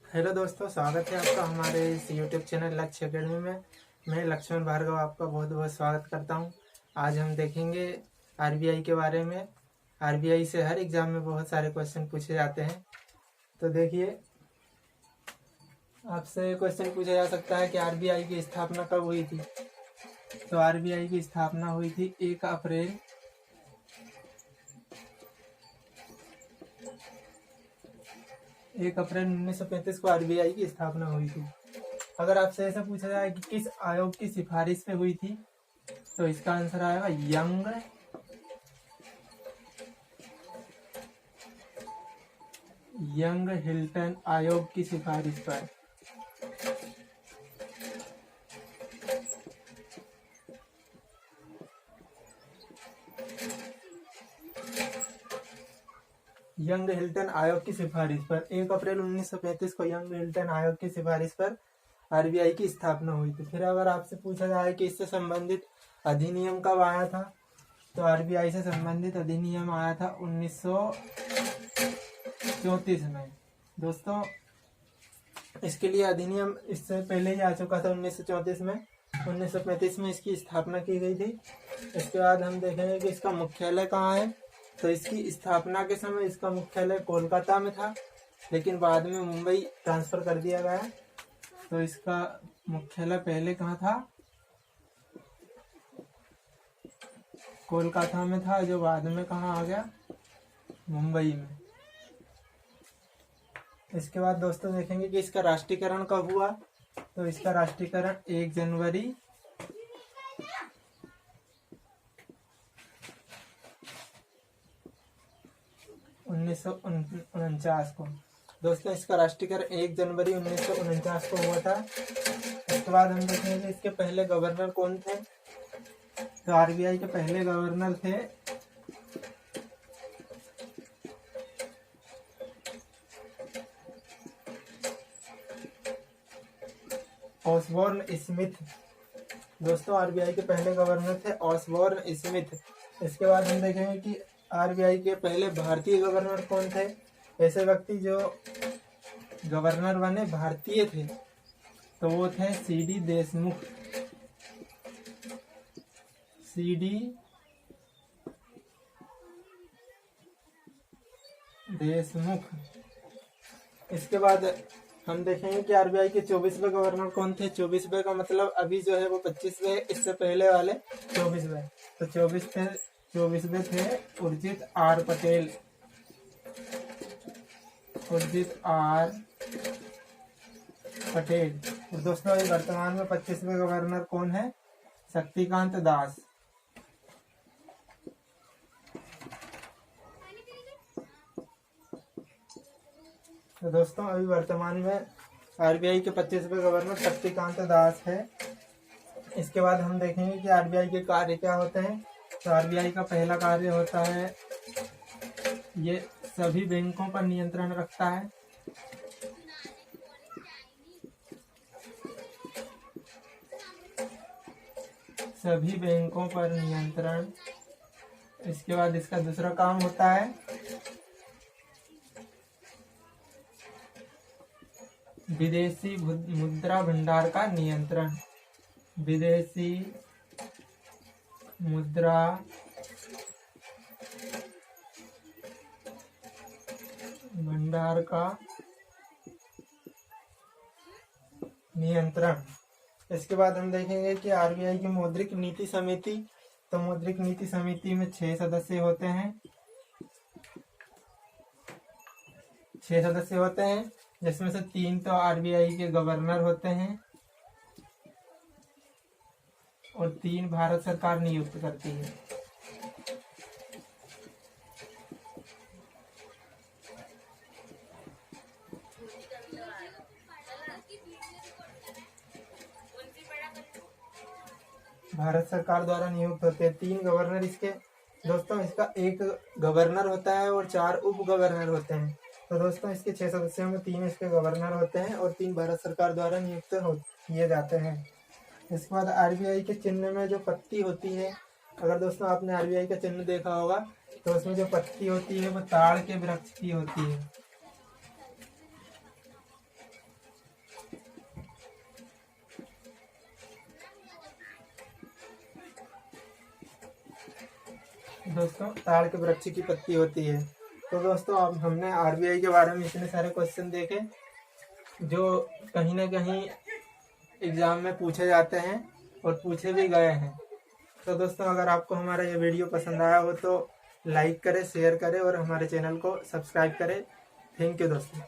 Hello दोस्तों, स्वागत है आपका हमारे इस यूट्यूब चैनल लक्ष्य अकेडमी में। मैं लक्ष्मण भार्गव आपका बहुत बहुत स्वागत करता हूं। आज हम देखेंगे आरबीआई के बारे में। आरबीआई से हर एग्जाम में बहुत सारे क्वेश्चन पूछे जाते हैं। तो देखिए, आपसे क्वेश्चन पूछा जा सकता है कि आरबीआई की स्थापना कब हुई थी। तो आरबीआई की स्थापना हुई थी 1 अप्रैल 1935 को आरबीआई की स्थापना हुई थी। अगर आपसे ऐसा पूछा जाए कि किस आयोग की सिफारिश पे हुई थी, तो इसका आंसर आएगा यंग हिल्टन आयोग की सिफारिश पर। यंग हिल्टन आयोग की सिफारिश पर 1 अप्रैल 1935 को यंग हिल्टन आयोग की सिफारिश पर आरबीआई की स्थापना हुई थी। फिर अगर आपसे पूछा जाए कि इससे संबंधित अधिनियम कब आया था, तो आरबीआई से संबंधित अधिनियम आया था 1934 में। दोस्तों, इसके लिए अधिनियम इससे पहले ही आ चुका था 1934 में। 1935 में इसकी स्थापना की गई थी। इसके बाद हम देखेंगे कि इसका मुख्यालय कहाँ है। तो इसकी स्थापना के समय इसका मुख्यालय कोलकाता में था, लेकिन बाद में मुंबई ट्रांसफर कर दिया गया। तो इसका मुख्यालय पहले कहाँ था? कोलकाता में था, जो बाद में कहाँ आ गया? मुंबई में। इसके बाद दोस्तों देखेंगे कि इसका राष्ट्रीयकरण कब हुआ। तो इसका राष्ट्रीयकरण 1 जनवरी 1949 को। दोस्तों, इसका राष्ट्रीयकरण 1 जनवरी 1949 को हुआ था। इसके बाद हम देखेंगे कि इसके पहले गवर्नर कौन थे। तो आरबीआई के पहले गवर्नर थे ऑसबोर्न स्मिथ। दोस्तों, आरबीआई के पहले गवर्नर थे ऑसबोर्न स्मिथ। इसके बाद हम देखेंगे कि आरबीआई के पहले भारतीय गवर्नर कौन थे। ऐसे व्यक्ति जो गवर्नर बने भारतीय थे, तो वो थे सीडी देशमुख। सीडी देशमुख। इसके बाद हम देखेंगे कि आरबीआई के 24वें गवर्नर कौन थे। 24वें का मतलब अभी जो है वो 25वें, इससे पहले वाले 24वें। तो 24वें थे उर्जित आर पटेल। उर्जित आर पटेल। और दोस्तों, अभी वर्तमान में 25वें गवर्नर कौन है? शक्तिकांत दास। तो दोस्तों, अभी वर्तमान में आरबीआई के 25वें गवर्नर शक्तिकांत दास है। इसके बाद हम देखेंगे कि आरबीआई के कार्य क्या होते हैं। तो आरबीआई का पहला कार्य होता है, ये सभी बैंकों पर नियंत्रण रखता है। सभी बैंकों पर नियंत्रण। इसके बाद इसका दूसरा काम होता है विदेशी मुद्रा भंडार का नियंत्रण। विदेशी मुद्रा भंडार का नियंत्रण। इसके बाद हम देखेंगे कि आरबीआई की मौद्रिक नीति समिति। तो मौद्रिक नीति समिति में 6 सदस्य होते हैं। 6 सदस्य होते हैं, जिसमें से 3 तो आरबीआई के गवर्नर होते हैं और 3 भारत सरकार नियुक्त करती है। भारत सरकार द्वारा नियुक्त होते हैं 3 गवर्नर इसके। दोस्तों, इसका एक गवर्नर होता है और 4 उप गवर्नर होते हैं। तो दोस्तों, इसके 6 सदस्यों में 3 इसके गवर्नर होते हैं और 3 भारत सरकार द्वारा नियुक्त किए जाते हैं। इसके बाद आरबीआई के चिन्ह में जो पत्ती होती है, अगर दोस्तों आपने आरबीआई का चिन्ह देखा होगा, तो उसमें जो पत्ती होती है वो ताड़ के वृक्ष की होती है। दोस्तों ताड़ के वृक्ष की पत्ती होती है। तो दोस्तों अब हमने आरबीआई के बारे में इतने सारे क्वेश्चन देखे जो कहीं ना कहीं एग्जाम में पूछे जाते हैं और पूछे भी गए हैं। तो दोस्तों अगर आपको हमारा ये वीडियो पसंद आया हो तो लाइक करें, शेयर करें और हमारे चैनल को सब्सक्राइब करें। थैंक यू दोस्तों।